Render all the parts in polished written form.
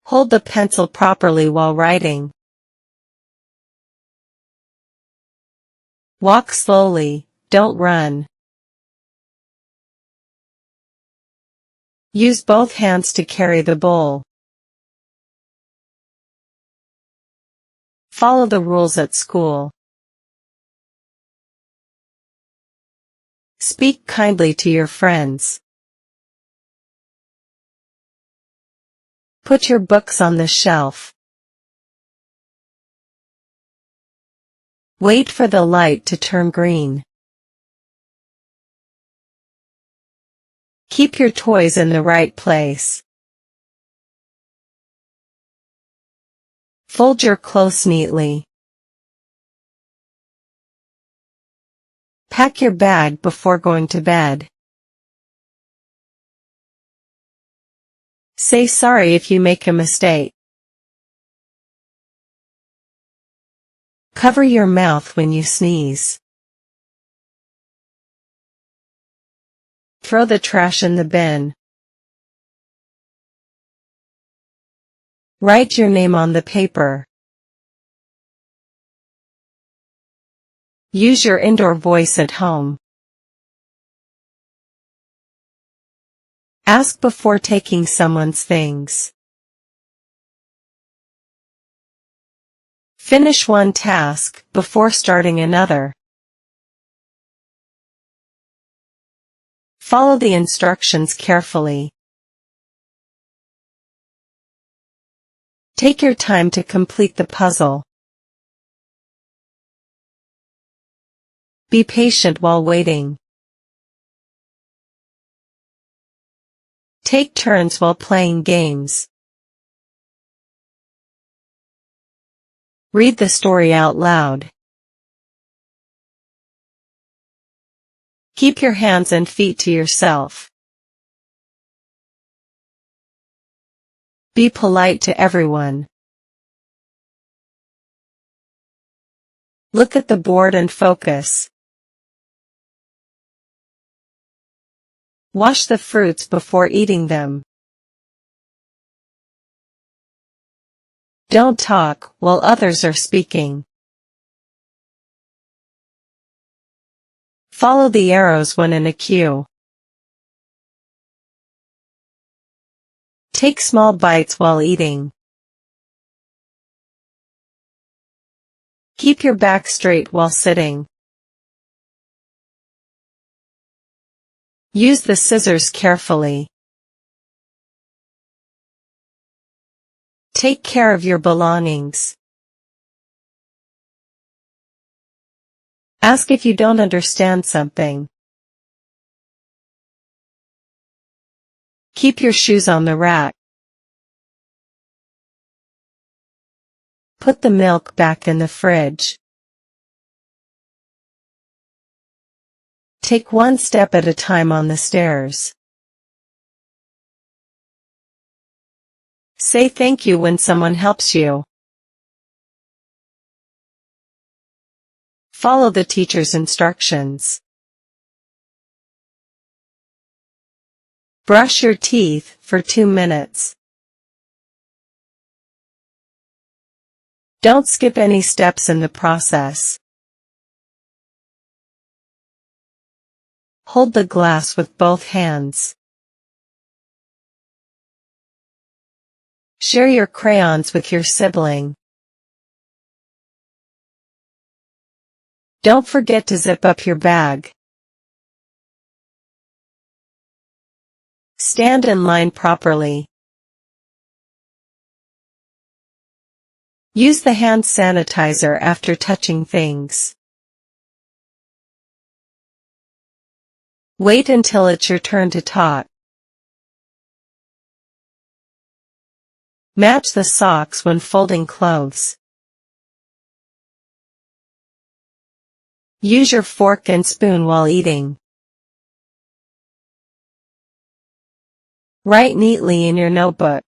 Hold the pencil properly while writing. Walk slowly, don't run. Use both hands to carry the bowl. Follow the rules at school. Speak kindly to your friends. Put your books on the shelf. Wait for the light to turn green. Keep your toys in the right place. Fold your clothes neatly. Pack your bag before going to bed. Say sorry if you make a mistake. Cover your mouth when you sneeze. Throw the trash in the bin. Write your name on the paper. Use your indoor voice at home. Ask before taking someone's things. Finish one task before starting another. Follow the instructions carefully. Take your time to complete the puzzle. Be patient while waiting. Take turns while playing games. Read the story out loud. Keep your hands and feet to yourself. Be polite to everyone. Look at the board and focus. Wash the fruits before eating them. Don't talk while others are speaking. Follow the arrows when in a queue. Take small bites while eating. Keep your back straight while sitting. Use the scissors carefully. Take care of your belongings. Ask if you don't understand something. Keep your shoes on the rack. Put the milk back in the fridge. Take one step at a time on the stairs. Say thank you when someone helps you. Follow the teacher's instructions. Brush your teeth for 2 minutes. Don't skip any steps in the process. Hold the glass with both hands. Share your crayons with your sibling. Don't forget to zip up your bag. Stand in line properly. Use the hand sanitizer after touching things. Wait until it's your turn to talk. Match the socks when folding clothes. Use your fork and spoon while eating. Write neatly in your notebook.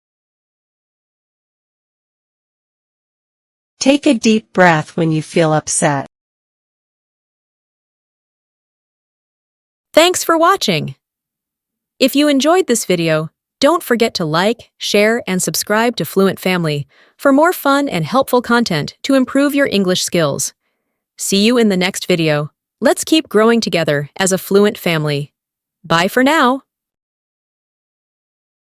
Take a deep breath when you feel upset. Thanks for watching. If you enjoyed this video, Don't forget to like, share, and subscribe to Fluent Family for more fun and helpful content to improve your English skills. See you in the next video. Let's keep growing together as a fluent family. Bye for now.